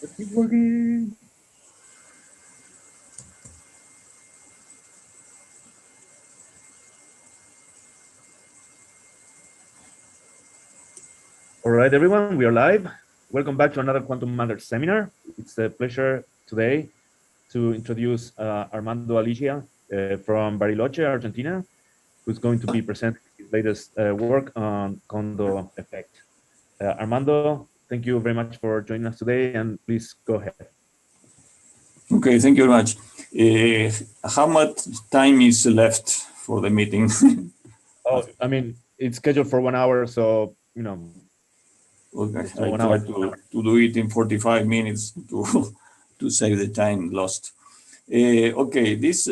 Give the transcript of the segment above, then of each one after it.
It's working. All right, everyone, we are live. Welcome back to another Quantum Matter seminar. It's a pleasure today to introduce Armando Aligia from Bariloche, Argentina, who's going to be presenting his latest work on Kondo effect. Armando, thank you very much for joining us today, and please go ahead. Okay, thank you very much. How much time is left for the meeting? Oh, I mean, it's scheduled for 1 hour, so Okay, so I 1 hour. try to do it in 45 minutes to save the time lost. Okay, this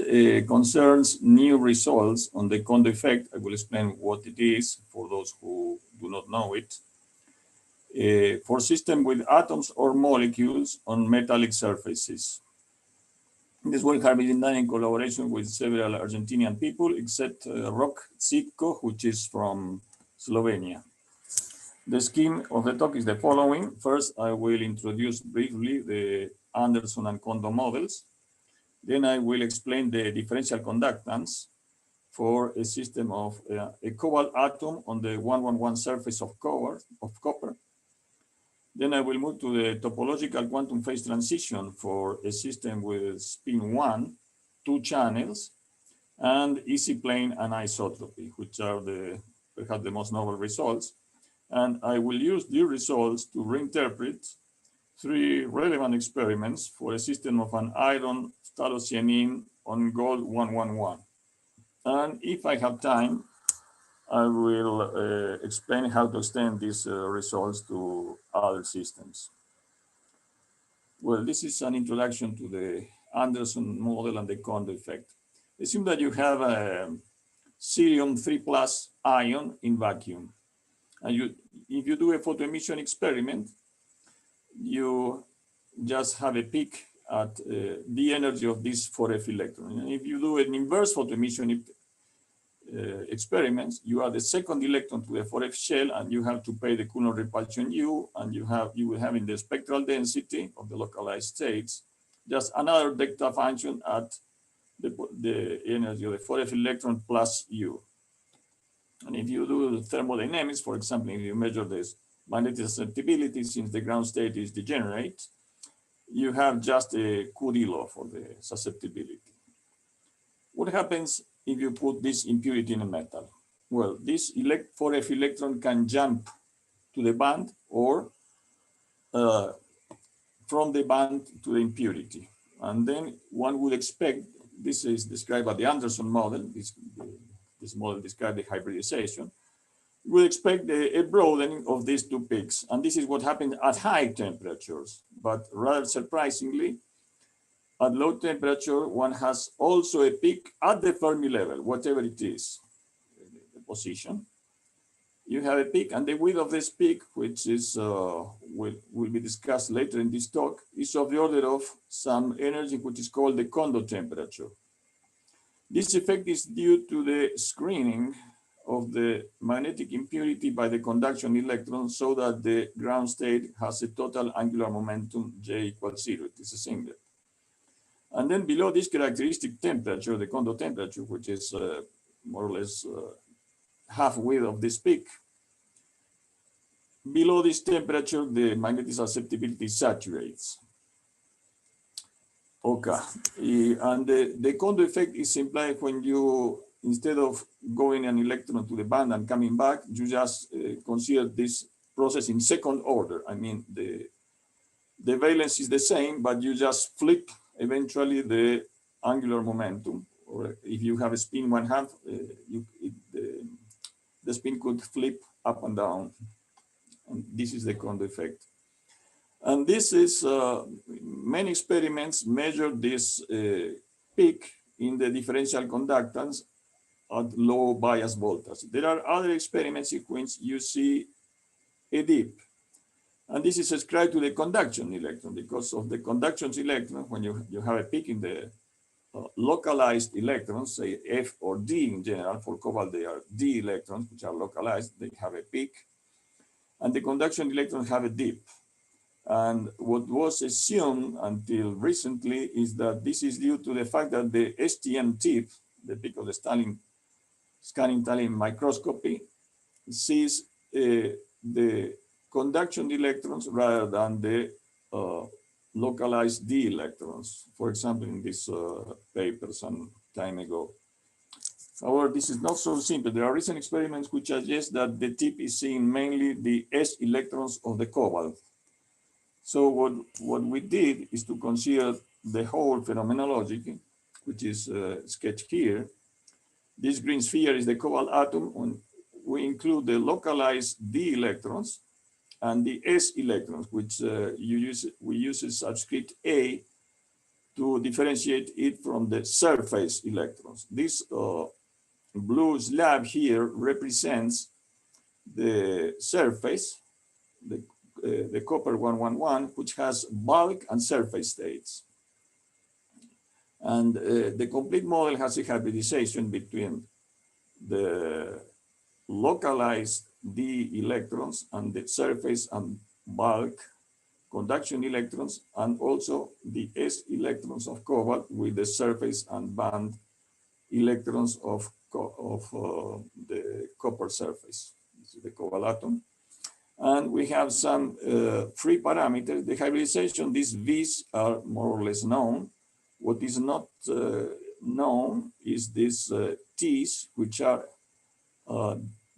concerns new results on the Kondo effect. I will explain what it is for those who do not know it. For systems with atoms or molecules on metallic surfaces. This work has been done in collaboration with several Argentinian people, except Rok Zitko, which is from Slovenia. The scheme of the talk is the following. First, I will introduce briefly the Anderson and Kondo models. Then I will explain the differential conductance for a system of a cobalt atom on the 111 surface of copper. Then I will move to the topological quantum phase transition for a system with spin 1, 2 channels, and easy plane anisotropy, which are perhaps the most novel results. And I will use these results to reinterpret 3 relevant experiments for a system of an iron phthalocyanine on gold 111. And if I have time, I will explain how to extend these results to other systems. Well, this is an introduction to the Anderson model and the Kondo effect. Assume that you have a cerium 3 plus ion in vacuum. And if you do a photoemission experiment, you just have a peak at the energy of this 4f electron. And if you do an inverse photoemission experiments, you add the second electron to the 4f shell, and you have to pay the Coulomb repulsion U, and you will have in the spectral density of the localized states just another delta function at the energy of the 4f electron plus U. And if you do thermodynamics, for example, if you measure this magnetic susceptibility, since the ground state is degenerate, you have just a Curie law for the susceptibility. What happens if you put this impurity in a metal? Well, this 4f electron can jump to the band or from the band to the impurity. And then one would expect, this is described by the Anderson model, this model describes the hybridization, we expect a broadening of these 2 peaks. And this is what happens at high temperatures. But rather surprisingly, at low temperature, one has also a peak at the Fermi level, whatever it is, the position. You have a peak, and the width of this peak, which is will be discussed later in this talk, is of the order of some energy which is called the Kondo temperature. This effect is due to the screening of the magnetic impurity by the conduction electron, so that the ground state has a total angular momentum J equals 0. It is a singlet. And then below this characteristic temperature, the Kondo temperature, which is more or less half width of this peak, below this temperature, the magnetic susceptibility saturates. Okay, and the Kondo effect is implied when you, instead of going an electron to the band and coming back, you just consider this process in second order. I mean, the valence is the same, but you just flip eventually the angular momentum. Or if you have a spin 1/2, the spin could flip up and down. And this is the Kondo effect. And this is, many experiments measure this peak in the differential conductance at low bias voltage. There are other experiments in which you see a dip. And this is ascribed to the conduction electron, because of the conduction electron, when you have a peak in the localized electrons, say F or D in general, for cobalt they are D electrons, which are localized, they have a peak. And the conduction electrons have a dip. And what was assumed until recently is that this is due to the fact that the STM tip, the peak of the scanning tunneling microscopy, sees the conduction electrons rather than the localized d electrons, for example, in this paper some time ago. However, this is not so simple. There are recent experiments which suggest that the tip is seeing mainly the s electrons of the cobalt. So what we did is to consider the whole phenomenology, which is sketched here. This green sphere is the cobalt atom. When we include the localized d electrons and the s electrons, which we use a subscript a to differentiate it from the surface electrons. This blue slab here represents the surface, the copper 111, which has bulk and surface states. And the complete model has a hybridization between the localized d electrons and the surface and bulk conduction electrons, and also the s electrons of cobalt with the surface and band electrons of the copper surface. This is the cobalt atom. And we have some free parameters. The hybridization, these V's are more or less known. What is not known is these T's, which are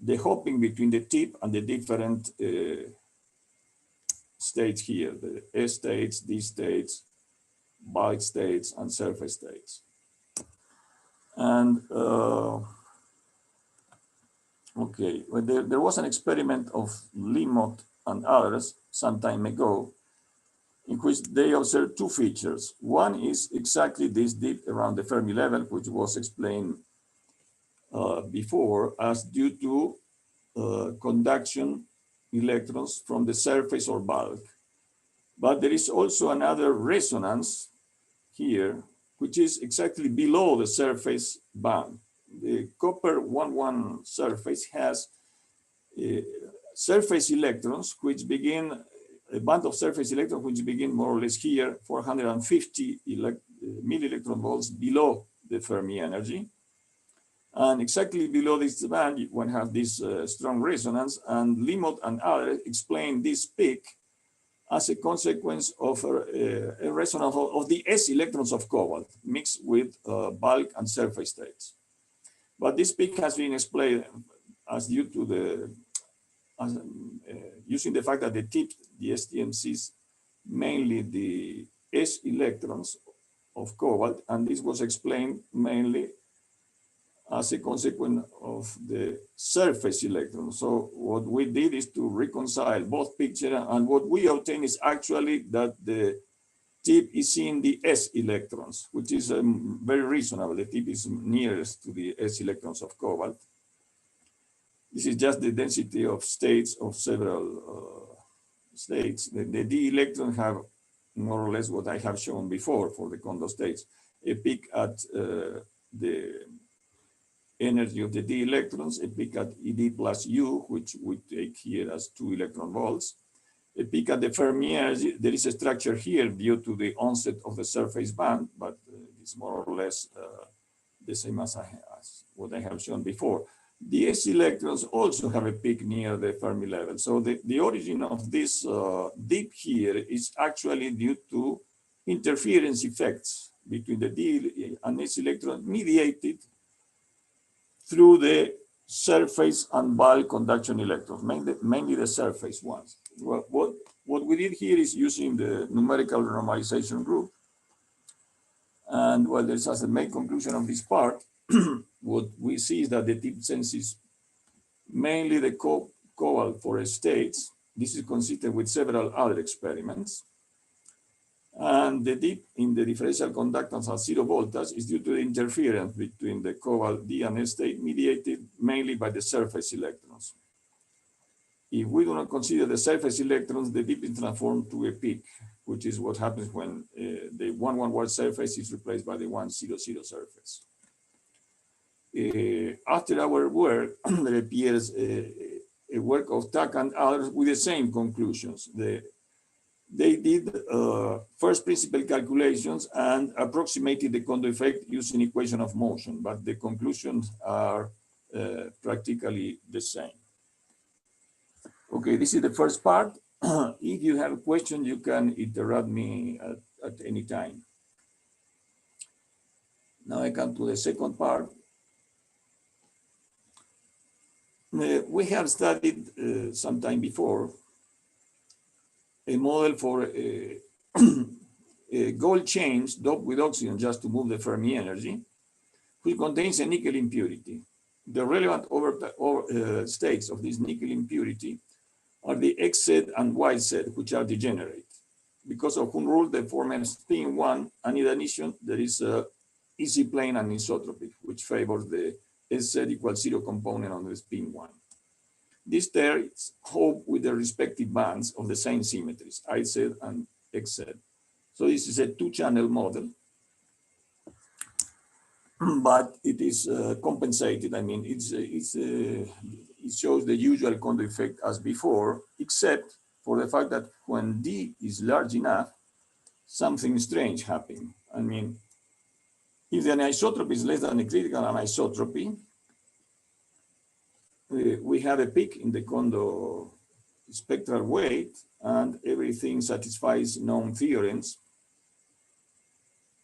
the hopping between the tip and the different states here, the S states, D states, bulk states, and surface states. And okay, well, there was an experiment of Limot and others some time ago in which they observed two features. One is exactly this dip around the Fermi level, which was explained before as due to conduction electrons from the surface or bulk. But there is also another resonance here, which is exactly below the surface band. The copper 11 surface has surface electrons which begin, a band of surface electrons which begin more or less here, 450 milli-electron volts below the Fermi energy. And exactly below this band, one has this strong resonance, and Limot and others explain this peak as a consequence of a resonance of the s electrons of cobalt mixed with bulk and surface states. But this peak has been explained as due to the, using the fact that the tip, the STM sees mainly the s electrons of cobalt, and this was explained mainly as a consequence of the surface electrons. So what we did is to reconcile both pictures, and what we obtain is actually that the tip is seeing the s electrons, which is very reasonable. The tip is nearest to the s electrons of cobalt. This is just the density of states of several states. The d electrons have more or less what I have shown before for the Kondo states, a peak at the energy of the d electrons, a peak at Ed plus U, which we take here as 2 electron volts. A peak at the Fermi energy. There is a structure here due to the onset of the surface band, but it's more or less the same as what I have shown before. The s electrons also have a peak near the Fermi level. So the origin of this dip here is actually due to interference effects between the d and s electron mediated through the surface and bulk conduction electrons, mainly the surface ones. Well, what we did here is using the numerical normalization group. And well, there's as the main conclusion of this part, what we see is that the tip senses mainly the cobalt for states. This is consistent with several other experiments. And the dip in the differential conductance at 0 voltage is due to the interference between the cobalt D and S state mediated mainly by the surface electrons. If we do not consider the surface electrons, the dip is transformed to a peak, which is what happens when the 111 surface is replaced by the 100 surface. After our work, there appears a work of Tak and others with the same conclusions. they did first principle calculations and approximated the Kondo effect using equation of motion, but the conclusions are practically the same. Okay, this is the first part. If you have a question, you can interrupt me at any time. Now I come to the second part. We have studied some time before a model for gold chains doped with oxygen just to move the Fermi energy, which contains a nickel impurity. The relevant states of this nickel impurity are the XZ and YZ, which are degenerate. Because of Kuhn rule, they form a spin 1, and in addition, there is a easy plane anisotropy, which favors the SZ equals 0 component on the spin 1. These terms hold with the respective bands of the same symmetries, IZ and XZ. So this is a two-channel model, but it is compensated. I mean, it shows the usual Kondo effect as before, except for the fact that when D is large enough, something strange happens. I mean, if the anisotropy is less than the critical anisotropy, we have a peak in the Kondo spectral weight, and everything satisfies known theorems.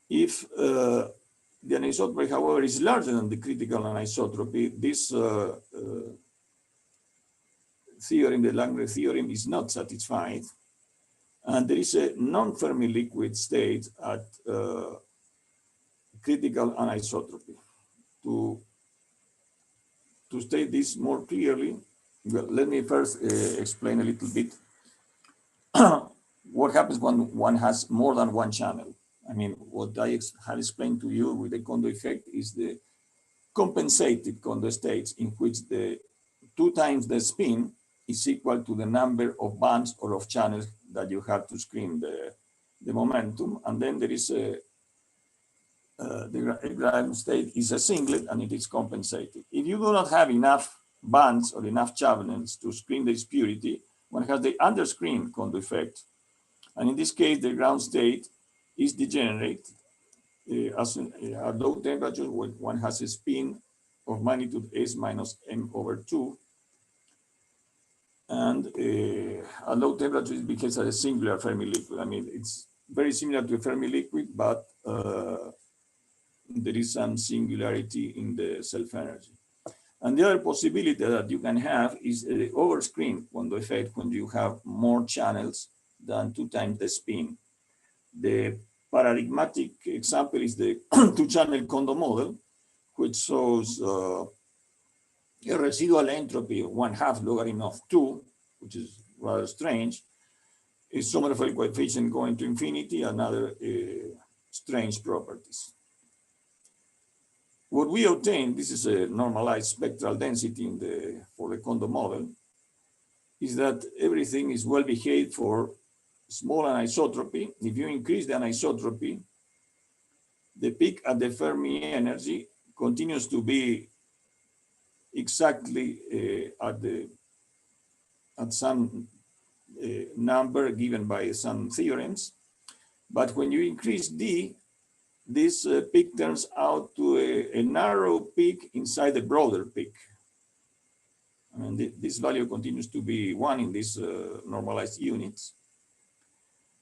If the anisotropy, however, is larger than the critical anisotropy, this theorem, the Langmuir theorem, is not satisfied. And there is a non-Fermi liquid state at critical anisotropy. To state this more clearly, well, let me first explain a little bit what happens when one has more than one channel. I mean, what I had explained to you with the Kondo effect is the compensated Kondo states in which the 2 times the spin is equal to the number of bands or of channels that you have to screen the momentum. And then there is the equilibrium state is a singlet and it is compensated. If you do not have enough bands or enough channels to screen this purity, one has the underscreen Kondo effect. And in this case, the ground state is degenerate at low temperature when one has a spin of magnitude S minus m over 2. And at low temperature, it behaves as a singular Fermi liquid. I mean, it's very similar to a Fermi liquid, but there is some singularity in the self-energy. And the other possibility that you can have is the overscreen Kondo effect when you have more channels than 2 times the spin. The paradigmatic example is the 2-channel Kondo model, which shows a residual entropy of 1/2 logarithm of 2, which is rather strange. A Sommerfeld coefficient going to infinity, and other strange properties. What we obtained, this is a normalized spectral density for the Kondo model, is that everything is well behaved for small anisotropy. If you increase the anisotropy, the peak at the Fermi energy continues to be exactly at some number given by some theorems. But when you increase D, this peak turns out to a narrow peak inside a broader peak. I mean, this value continues to be 1 in these normalized units.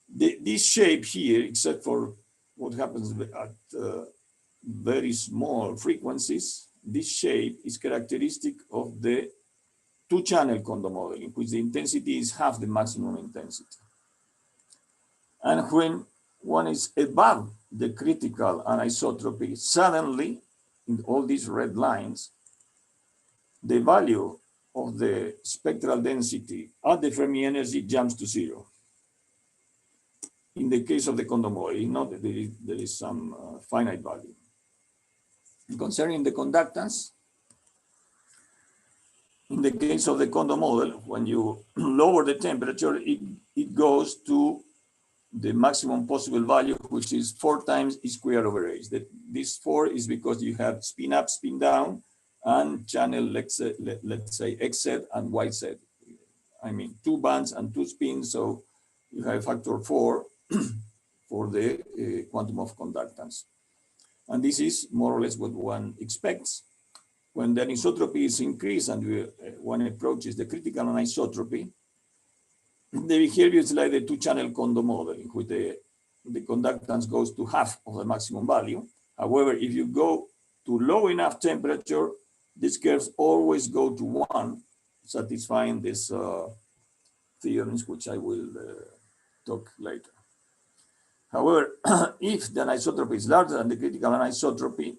This shape here, except for what happens at very small frequencies, this shape is characteristic of the 2-channel Kondo model, in which the intensity is half the maximum intensity. And when one is above the critical anisotropy, suddenly, in all these red lines, the value of the spectral density at the Fermi energy jumps to 0. In the case of the Kondo model, not that there is some finite value. Concerning the conductance, in the case of the Kondo model, when you lower the temperature, it goes to the maximum possible value, which is 4 times E squared over H. This 4 is because you have spin up, spin down, and channel, let's say XZ and YZ. I mean, 2 bands and 2 spins, so you have a factor 4 for the quantum of conductance. And this is more or less what one expects. When the anisotropy is increased and one approaches the critical anisotropy, the behavior is like the two-channel Kondo model, in which the conductance goes to half of the maximum value. However, if you go to low enough temperature, these curves always go to 1, satisfying these theorems, which I will talk later. However, if the anisotropy is larger than the critical anisotropy,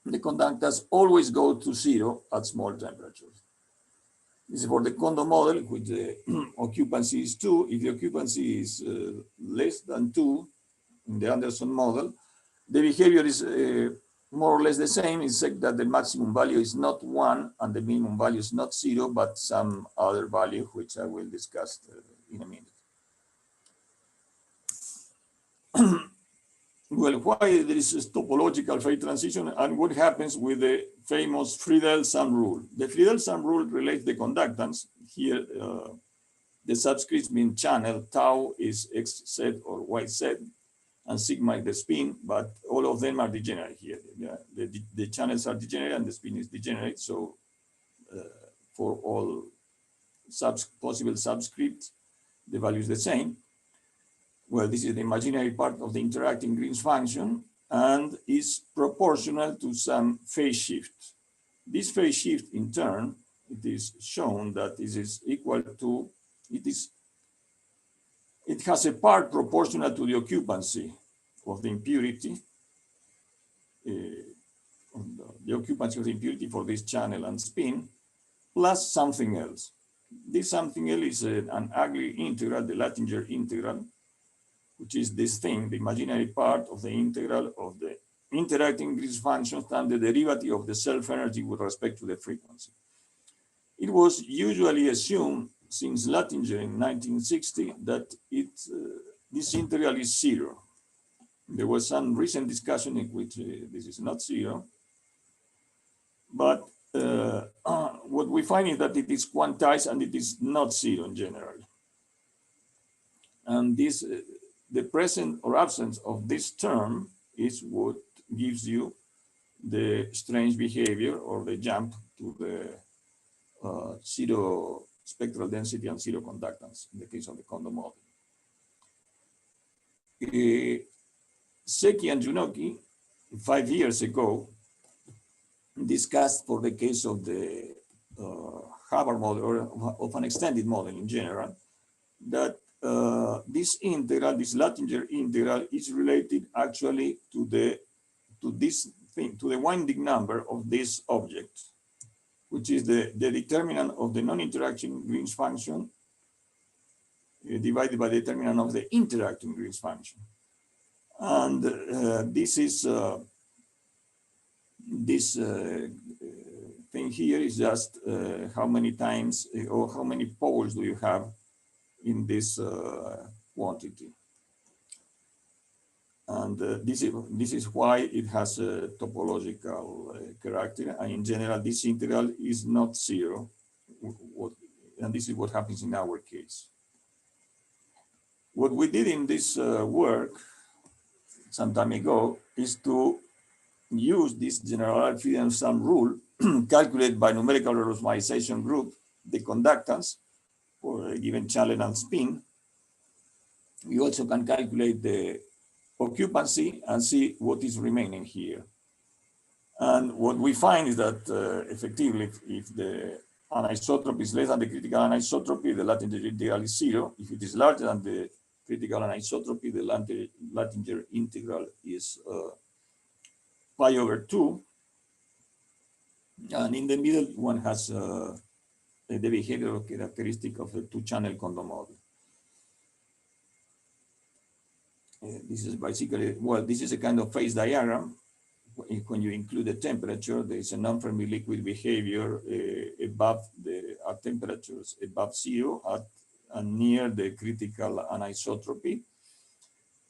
the conductance always go to 0 at small temperatures. This is for the Kondo model, which the occupancy is 2. If the occupancy is less than 2 in the Anderson model, the behavior is more or less the same, except that the maximum value is not 1 and the minimum value is not 0, but some other value, which I will discuss in a minute. Well, why there is a topological phase transition and what happens with the famous Friedel sum rule? The Friedel sum rule relates the conductance. Here, the subscripts mean channel, tau is XZ or YZ, and sigma is the spin, but all of them are degenerate here. The channels are degenerate and the spin is degenerate. So for all possible subscripts, the value is the same. Well, this is the imaginary part of the interacting Green's function and is proportional to some phase shift. This phase shift, in turn, it is shown that this is equal to, it has a part proportional to the occupancy of the impurity, the occupancy of the impurity for this channel and spin, plus something else. This something else is an ugly integral, the Latinger integral, which is this thing, the imaginary part of the integral of the interacting Green's function and the derivative of the self-energy with respect to the frequency. It was usually assumed since Latinger in 1960 that this integral is 0. There was some recent discussion in which this is not 0, but what we find is that it is quantized and it is not 0 in general. And this the presence or absence of this term is what gives you the strange behavior or the jump to the 0 spectral density and 0 conductance in the case of the Kondo model. Seki and Junoki, 5 years ago, discussed for the case of the Hubbard model or of an extended model in general, that this integral, this Latinger integral, is related actually to this thing, to the winding number of this object, which is the determinant of the non-interaction Green's function divided by the determinant of the interacting Green's function. And this is this thing here is just how many times or how many poles do you have in this quantity. And this is why it has a topological character. And in general, this integral is not 0. And this is what happens in our case. What we did in this work some time ago is to use this general Friedel sum rule, calculate by numerical renormalization group the conductance for a given channel and spin. We also can calculate the occupancy and see what is remaining here. And what we find is that effectively, if the anisotropy is less than the critical anisotropy, the Latinger integral is 0. If it is larger than the critical anisotropy, the Latinger integral is pi over 2. And in the middle, one has the behavioral characteristic of a two-channel Kondo model. This is basically, well, this is a kind of phase diagram. When you include the temperature, there is a non-Fermi liquid behavior above at temperatures above 0 and near the critical anisotropy.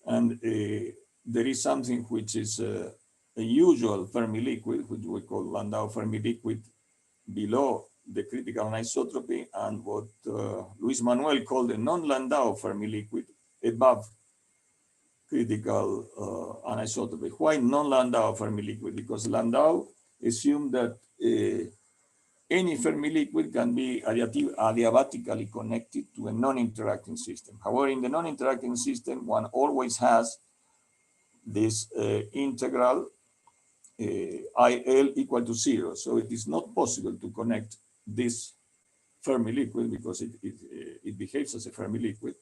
And there is something which is a usual Fermi liquid, which we call Landau Fermi liquid below the critical anisotropy and what Luis Manuel called the non-Landau Fermi liquid above critical anisotropy. Why non-Landau Fermi liquid? Because Landau assumed that any Fermi liquid can be adiabatically connected to a non-interacting system. However, in the non-interacting system, one always has this integral IL equal to 0. So it is not possible to connect this Fermi liquid because it behaves as a Fermi liquid,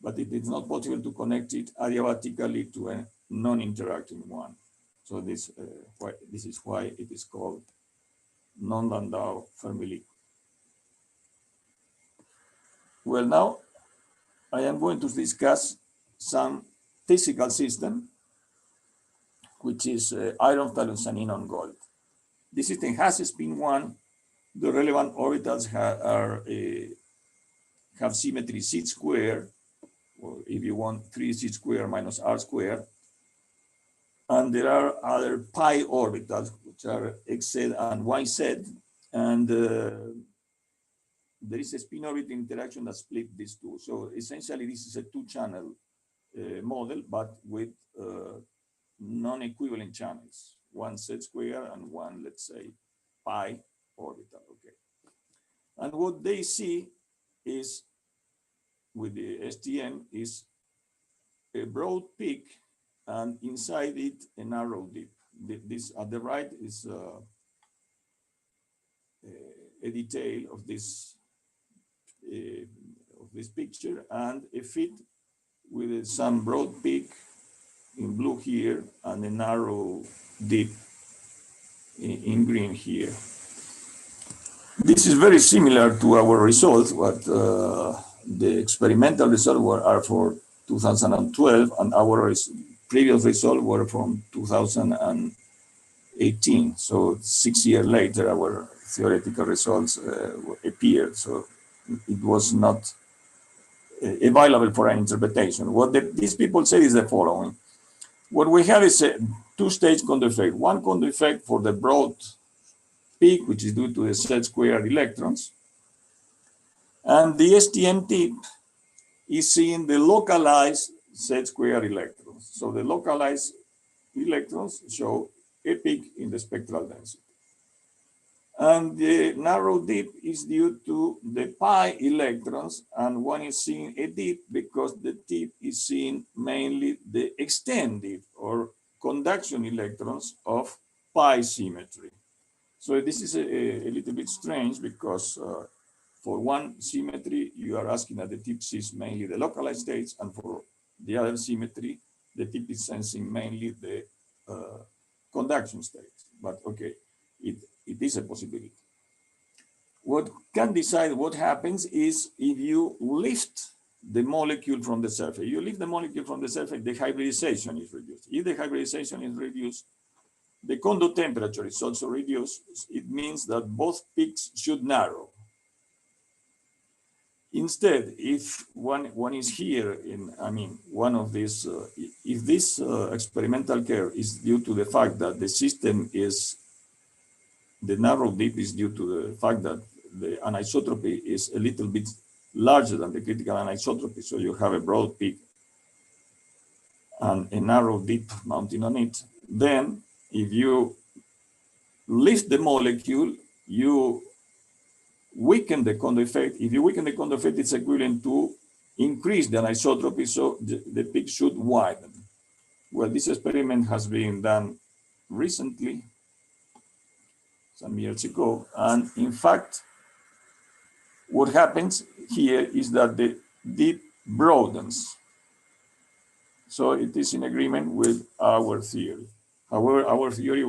but it is not possible to connect it adiabatically to a non-interacting one. So this is why it is called non-Landau Fermi liquid. Well, now I am going to discuss some physical system, which is iron phthalocyanine on gold. This system has a spin 1. The relevant orbitals have symmetry z squared, or if you want 3z squared minus r squared. And there are other pi orbitals, which are xz and yz. And there is a spin orbit interaction that split these two. So essentially, this is a two-channel model, but with non-equivalent channels, one z square and one, let's say, pi orbital. Okay. And what they see is, with the STM, is a broad peak, and inside it a narrow dip. This at the right is a detail of this picture, and a fit with some broad peak in blue here and a narrow dip in green here. This is very similar to our results, but the experimental results are for 2012, and our previous results were from 2018. So 6 years later, our theoretical results appeared. So it was not available for an interpretation. What these people say is the following. What we have is a two-stage Kondo effect. One Kondo effect for the broad peak, which is due to the z squared electrons. And the STM tip is seeing the localized z squared electrons. So the localized electrons show a peak in the spectral density. And the narrow dip is due to the pi electrons, and one is seeing a dip because the tip is seeing mainly the extended or conduction electrons of pi symmetry. So this is a little bit strange because for one symmetry, you are asking that the tip sees mainly the localized states, and for the other symmetry, the tip is sensing mainly the conduction states. But okay, it is a possibility. What can decide what happens is if you lift the molecule from the surface. You lift the molecule from the surface, the hybridization is reduced. If the hybridization is reduced, the Kondo temperature is also reduced. It means that both peaks should narrow. Instead, if one is here one of these, if this experimental curve is due to the fact that the system is, the narrow dip is due to the fact that the anisotropy is a little bit larger than the critical anisotropy, so you have a broad peak and a narrow dip mounting on it, then if you lift the molecule, you weaken the Kondo effect. If you weaken the Kondo effect, it's equivalent to increase the anisotropy, so the peak should widen. Well, this experiment has been done recently, some years ago, and in fact, what happens here is that the dip broadens. So it is in agreement with our theory. However, our theory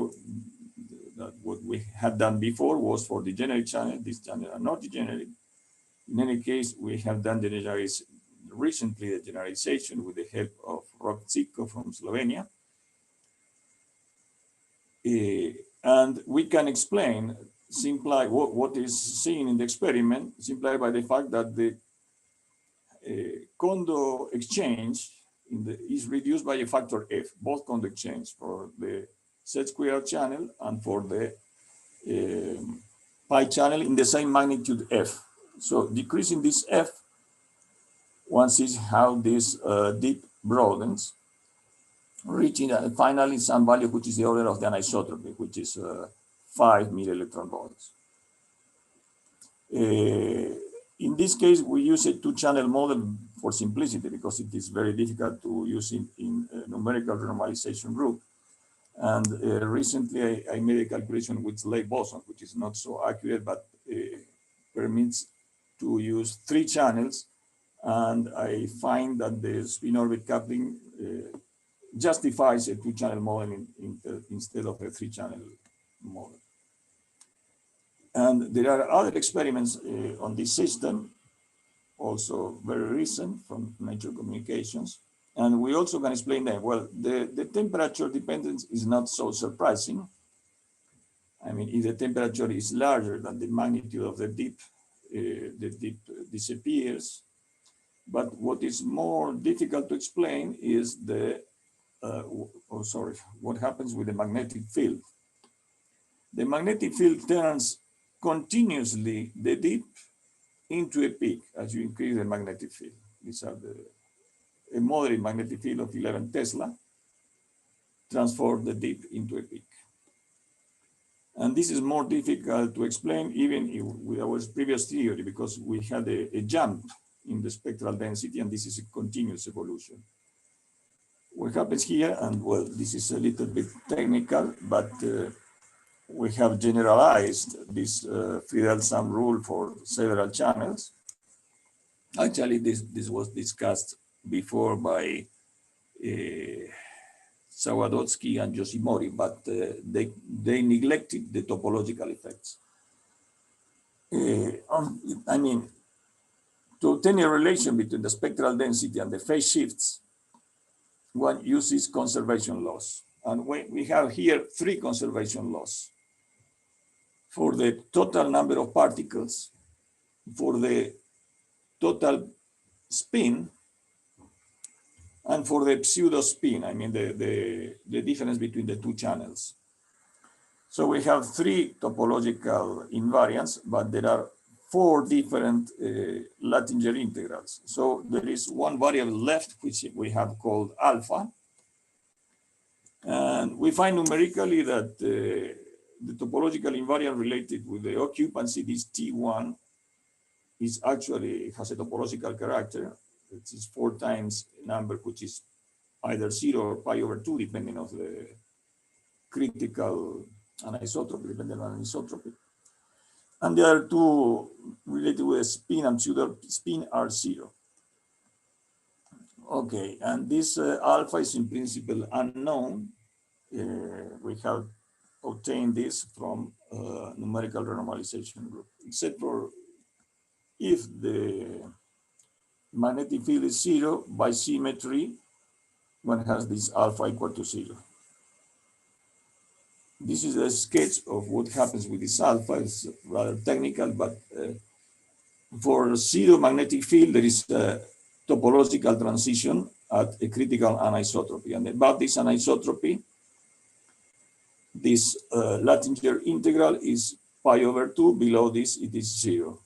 that what we had done before was for degenerate channel. These channels are not degenerate. In any case, we have done recently the generalization with the help of Rok Zitko from Slovenia. And we can explain, simply what is seen in the experiment, simply by the fact that the Kondo exchange is reduced by a factor F, both Kondo exchange for the z squared channel and for the pi channel in the same magnitude F. So decreasing this F, one sees how this dip broadens, reaching finally some value which is the order of the anisotropy, which is 5 millielectron volts. In this case, we use a two-channel model for simplicity because it is very difficult to use in numerical renormalization group. And recently, I made a calculation with Slave boson, which is not so accurate, but permits to use 3 channels. And I find that the spin-orbit coupling justifies a two-channel model instead of a 3-channel model. And there are other experiments on this system, also very recent from Nature Communications. And we also can explain them. Well, the temperature dependence is not so surprising. I mean, if the temperature is larger than the magnitude of the dip disappears. But what is more difficult to explain is what happens with the magnetic field. The magnetic field turns continuously the dip into a peak as you increase the magnetic field. These are a moderate magnetic field of 11 Tesla transforms the dip into a peak. And this is more difficult to explain even with our previous theory because we had a jump in the spectral density, and this is a continuous evolution. What happens here, and well, this is a little bit technical, but we have generalized this Friedel sum rule for several channels. Actually, this was discussed before by Sawadotsky and Yoshimori, but they neglected the topological effects. I mean, to obtain a relation between the spectral density and the phase shifts, one uses conservation laws. And we have here 3 conservation laws. For the total number of particles, for the total spin, and for the pseudo spin, I mean the difference between the 2 channels. So we have 3 topological invariants, but there are 4 different Latinger integrals. So there is one variable left, which we have called alpha. And we find numerically that the topological invariant related with the occupancy, this T1, is actually has a topological character. It is 4 times a number which is either 0 or pi over 2, depending on the critical anisotropy, depending on anisotropy. And the other 2 related with spin and pseudo spin are 0. Okay, and this alpha is in principle unknown. We have obtained this from numerical renormalization group, except for if the magnetic field is 0, by symmetry, one has this alpha equal to 0. This is a sketch of what happens with this alpha. It's rather technical, but for 0 magnetic field, there is a topological transition at a critical anisotropy. And above this anisotropy, this Latinger integral is pi over 2. Below this, it is 0.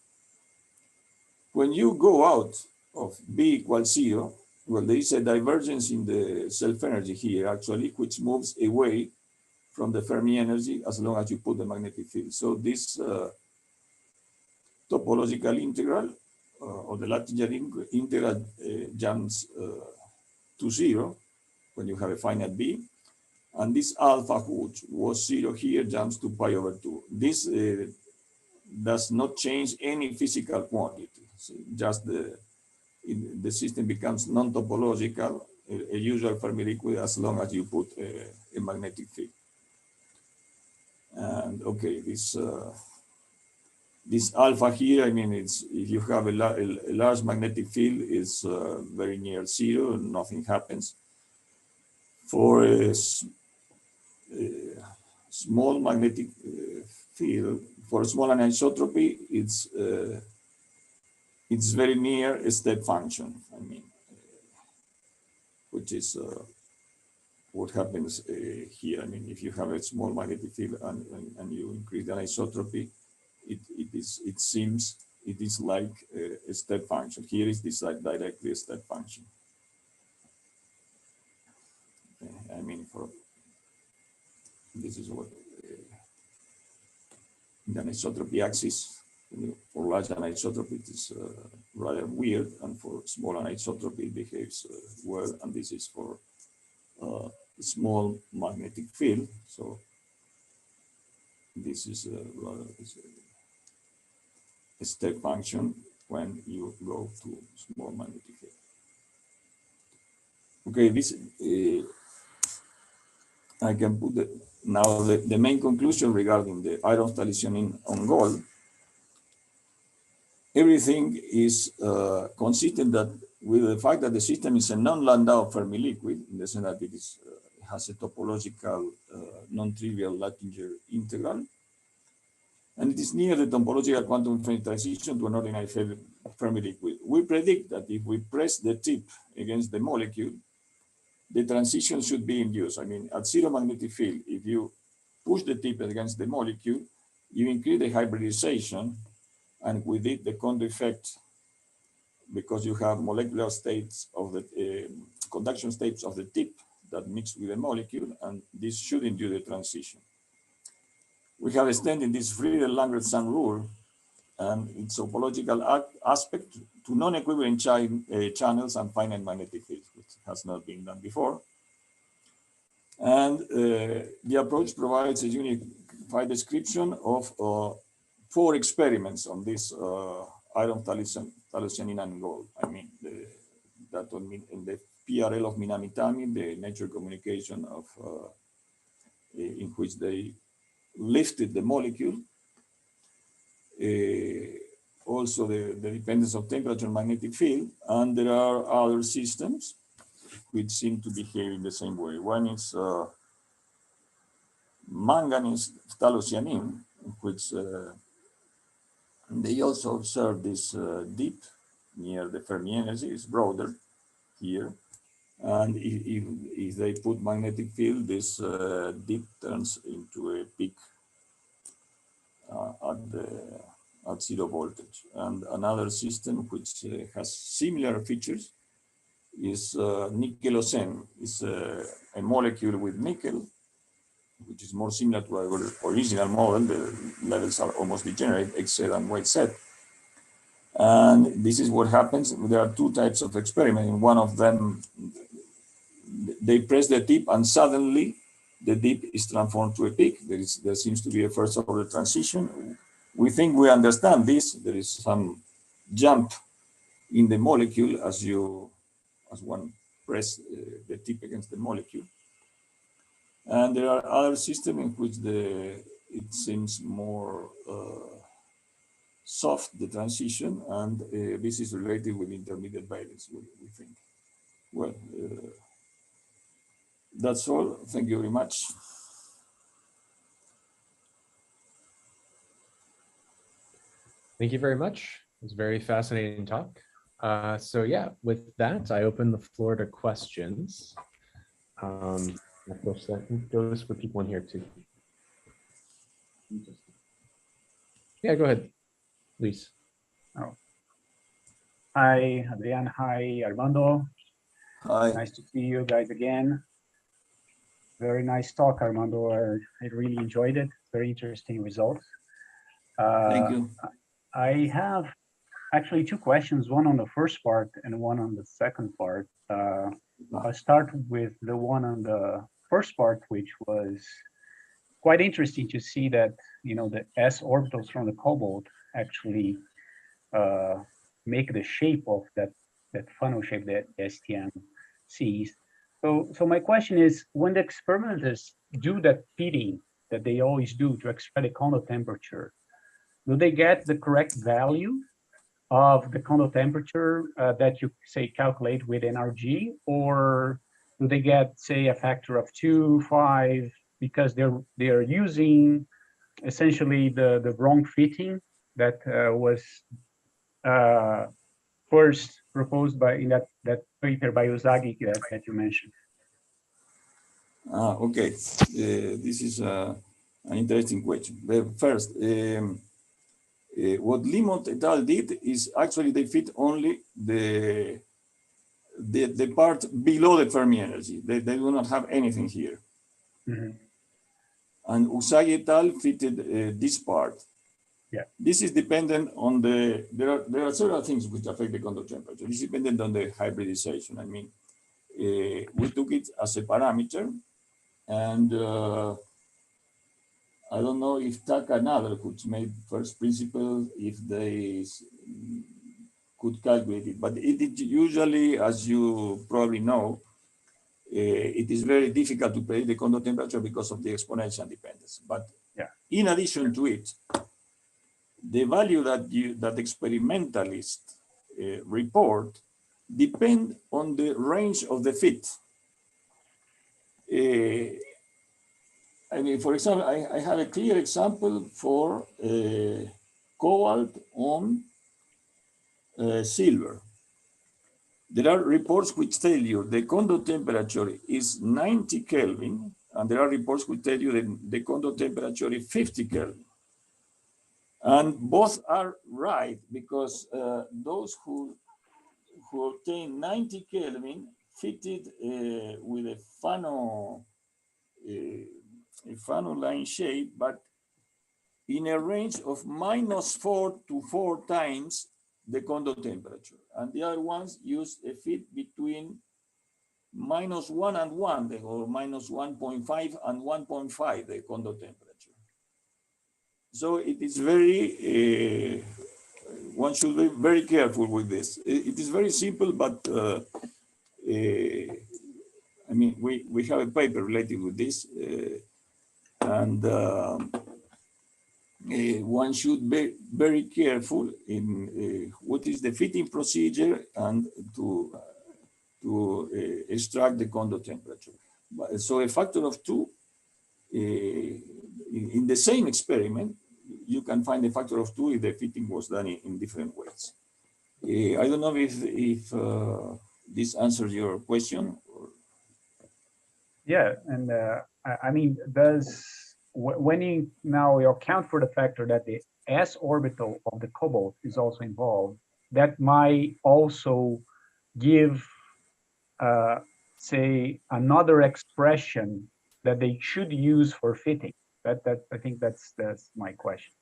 When you go out of B equals 0, well, there is a divergence in the self-energy here, actually, which moves away from the Fermi energy as long as you put the magnetic field. So this topological integral, or the Latinger integral, jumps to 0 when you have a finite B. And this alpha, which was 0 here, jumps to pi over 2. This does not change any physical quantity. So just the system becomes non-topological, a usual Fermi liquid, as long as you put a magnetic field. And okay, this alpha here, I mean, it's if you have a large magnetic field, it's very near 0, nothing happens. For a small magnetic field, for small anisotropy, it's very near a step function. I mean, which is what happens here. I mean, if you have a small magnetic field and you increase the anisotropy, it seems it is like a step function. Here is this directly a step function. I mean, for this is what the anisotropy axis for large anisotropy it is rather weird, and for small anisotropy it behaves well. And this is for small magnetic field. So this is rather a step function when you go to small magnetic field. Okay, this I can put now the main conclusion regarding the iron phthalocyanine on gold. Everything is consistent that with the fact that the system is a non-Landau Fermi liquid, in the sense that it is, has a topological non-trivial Latinger integral, and it is near the topological quantum transition to an ordinary Fermi liquid. We predict that if we press the tip against the molecule, the transition should be induced. I mean, at zero magnetic field, if you push the tip against the molecule, you increase the hybridization, and with it, the Kondo effect, because you have molecular states of the conduction states of the tip that mix with the molecule, and this should induce the transition. We have extended this Friedel-Langrenz rule and its topological aspect to non-equivalent channels and finite magnetic fields, which has not been done before. And the approach provides a unified description of 4 experiments on this iron phthalocyanine and gold. I mean, that would mean in the PRL of Minamitami, the nature communication of in which they lifted the molecule. Also the dependence of temperature and magnetic field, and there are other systems which seem to behave in the same way. One is manganese phthalocyanine, which they also observe this dip near the Fermi energy, is broader here. And if they put magnetic field, this dip turns into a peak at 0 voltage. And another system which has similar features is nickelocene. It's a molecule with nickel, which is more similar to our original model. The levels are almost degenerate, XZ and YZ. And this is what happens. There are 2 types of experiment. In one of them, they press the tip and suddenly the dip is transformed to a peak. There seems to be a first order transition. We think we understand this. There is some jump in the molecule as one press the tip against the molecule. And there are other systems in which it seems more soft, the transition, and this is related with intermediate valence, we think. Well, that's all. Thank you very much. Thank you very much. It was a very fascinating talk. So yeah, with that, I open the floor to questions. Of course, that goes for people in here too. Yeah, go ahead, Luis. Oh. Hi, Adrian. Hi, Armando. Hi. Nice to see you guys again. Very nice talk, Armando. I really enjoyed it. Very interesting results. Thank you. I have actually 2 questions, one on the first part and one on the second part. I'll start with the one on the first part, which was quite interesting to see that, you know, the s orbitals from the Cobalt actually make the shape of that funnel shape that STM sees. So my question is, when the experimenters do that fitting that they always do to extract the Kondo temperature, do they get the correct value of the Kondo temperature that you say calculate with NRG, or do they get, say, a factor of 2, 5, because they're using essentially the wrong fitting that was first proposed in that paper by Ozagi that you mentioned? Okay, this is an interesting question. First, What Limont et al. Did is actually they fit only the part below the Fermi energy. They do not have anything here. Mm-hmm. And Usagi et al. Fitted this part. Yeah. This is dependent on there are several things which affect the Kondo temperature. This is dependent on the hybridization. I mean, we took it as a parameter, and I don't know if Taka and others, which made first principle, if they could calculate it, but it usually, as you probably know, it is very difficult to predict the Kondo temperature because of the exponential dependence. But yeah, in addition to it, the value that experimentalists report depend on the range of the fit. I mean, for example, I have a clear example for cobalt on silver. There are reports which tell you the Kondo temperature is 90 Kelvin, and there are reports which tell you that the Kondo temperature is 50 Kelvin. And both are right, because those who obtain 90 Kelvin fitted with a Fano line shape, but in a range of -4 to 4 times the Kondo temperature. And the other ones use a fit between -1 and 1, or -1.5 and 1.5, the Kondo temperature. So it is very, one should be very careful with this. It is very simple, but I mean, we have a paper related with this, and one should be very careful in what is the fitting procedure and to extract the Kondo temperature. So a factor of 2, in the same experiment, you can find a factor of 2 if the fitting was done in different ways. I don't know if this answers your question. Yeah, and I mean, when you account for the factor that the s orbital of the cobalt is also involved, that might also give, say, another expression that they should use for fitting. That I think that's my question.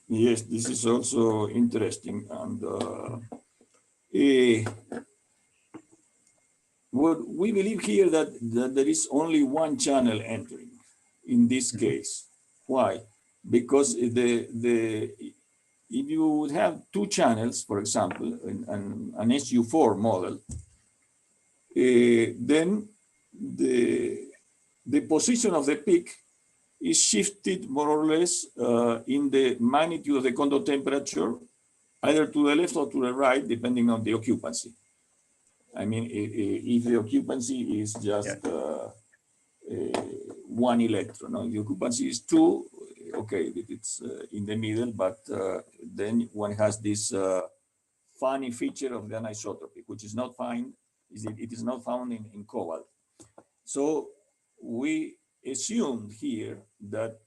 Yes, this is also interesting, and what we believe here that there is only one channel entering in this case. Why? Because if you would have 2 channels, for example, an SU4 model, then the position of the peak is shifted more or less in the magnitude of the Kondo temperature, either to the left or to the right, depending on the occupancy. I mean, if the occupancy is just 1 electron, no? The occupancy is 2, okay, it's in the middle, but then one has this funny feature of the anisotropy, which is not found, it is not found in cobalt. So we assumed here that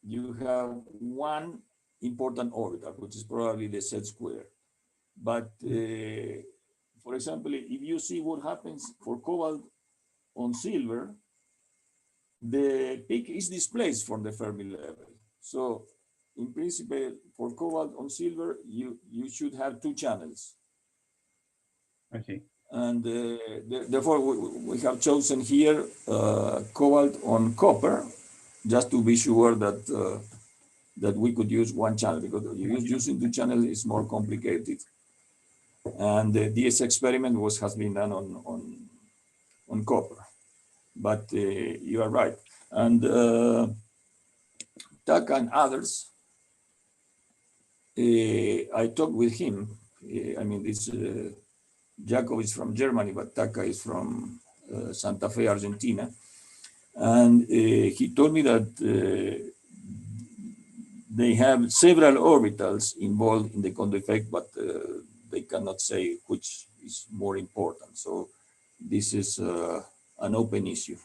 you have one important orbital, which is probably the Z square. But for example, if you see what happens for cobalt on silver, the peak is displaced from the Fermi level. So in principle, for cobalt on silver, you should have 2 channels. I see. And therefore, we have chosen here cobalt on copper, just to be sure that that we could use 1 channel, because using 2 channels is more complicated. And this experiment has been done on copper, but you are right. And Taka and others, I talked with him. I mean, this Jacob is from Germany, but Taka is from Santa Fe, Argentina. And he told me that they have several orbitals involved in the Kondo effect, but they cannot say which is more important. So this is an open issue.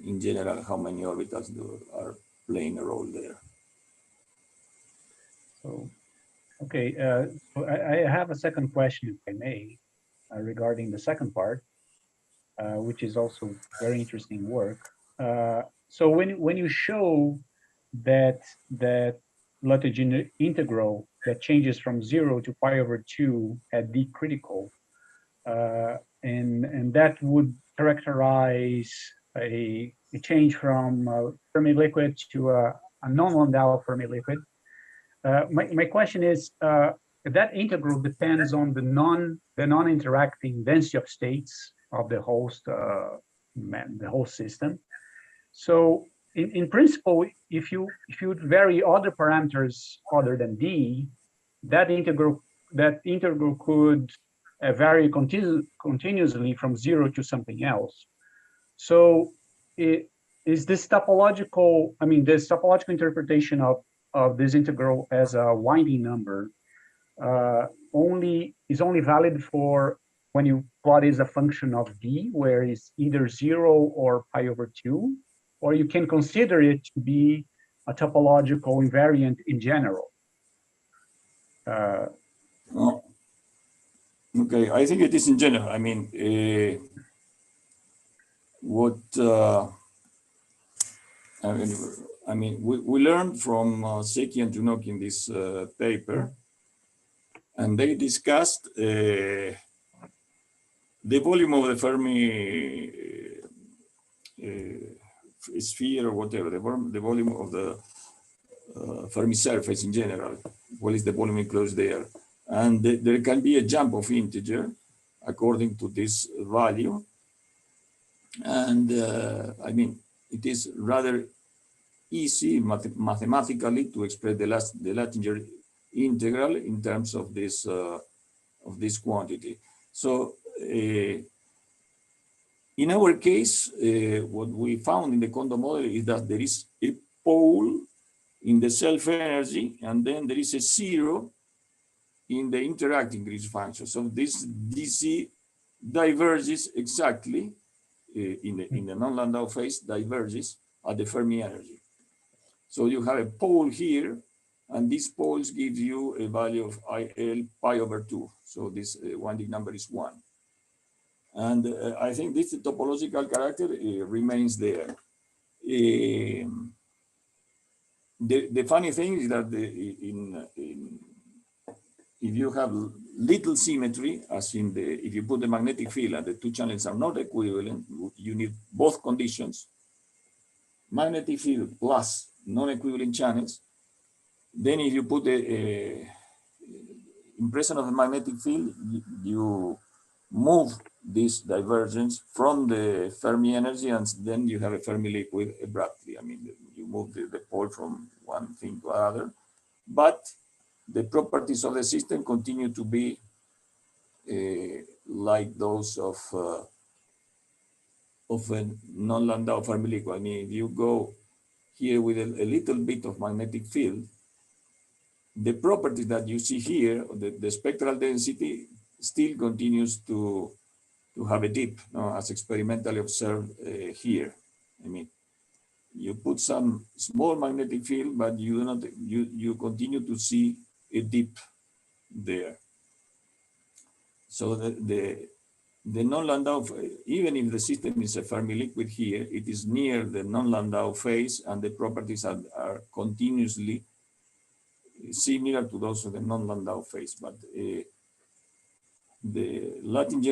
in general, how many orbitals are playing a role there. So, okay, so I have a second question, if I may, regarding the second part, which is also very interesting work. So when you show that Lagrange integral that changes from 0 to pi/2 at d critical, and that would characterize a change from a Fermi liquid to a non-Landau Fermi liquid. My question is, that integral depends on the non-interacting density of states of the whole system. So in principle, if you vary other parameters other than d, that integral could vary continuously from 0 to something else. So is this topological? I mean, this topological interpretation of this integral as a winding number is only valid for when you plot is a function of d, where it's either 0 or pi/2, or you can consider it to be a topological invariant in general. Okay, I think it is in general. I mean, we learned from Seki and Junoki in this paper, and they discussed the volume of the Fermi sphere or whatever, the volume of the Fermi surface in general. What is the volume enclosed there? And there can be a jump of integer according to this value. And I mean, it is rather easy mathematically to express the Lagrange integral in terms of this quantity. So in our case, what we found in the Kondo model is that there is a pole in the self-energy, and then there is a 0 in the interacting grid function. So this DC diverges exactly in the non-Landau phase, diverges at the Fermi energy. So you have a pole here, and these poles give you a value of IL pi/2. So this winding number is 1. And I think this topological character remains there. The funny thing is that if you have little symmetry, as in if you put the magnetic field and the two channels are not equivalent, you need both conditions, magnetic field plus non-equivalent channels. Then if you put the impression of the magnetic field, you move this divergence from the Fermi energy, and then you have a Fermi liquid abruptly. I mean, you move the pole from one thing to another, but the properties of the system continue to be like those of a non-Landau Fermi liquid. I mean, if you go here with a little bit of magnetic field, the property that you see here, the spectral density, still continues to have a dip, as experimentally observed here. I mean, you put some small magnetic field, but you continue to see a dip there. So the non-Landau, even if the system is a Fermi liquid here, it is near the non-Landau phase, and the properties are continuously similar to those of the non-Landau phase. But the Lagrange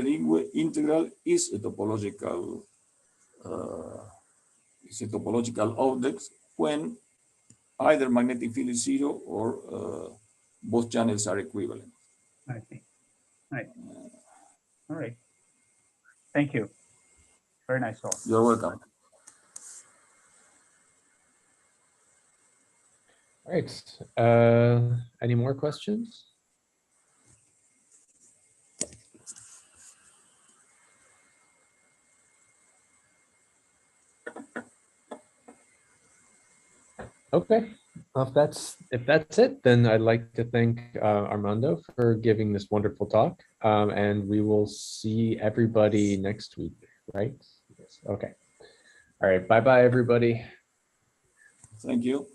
integral is a topological object when either magnetic field is 0 or both channels are equivalent. I see. Right. All right. Thank you. Very nice talk. You're welcome. All right. Any more questions? Okay. If that's it, then I'd like to thank Armando for giving this wonderful talk, and we will see everybody next week, right? Yes. Okay. All right, bye-bye, everybody. Thank you.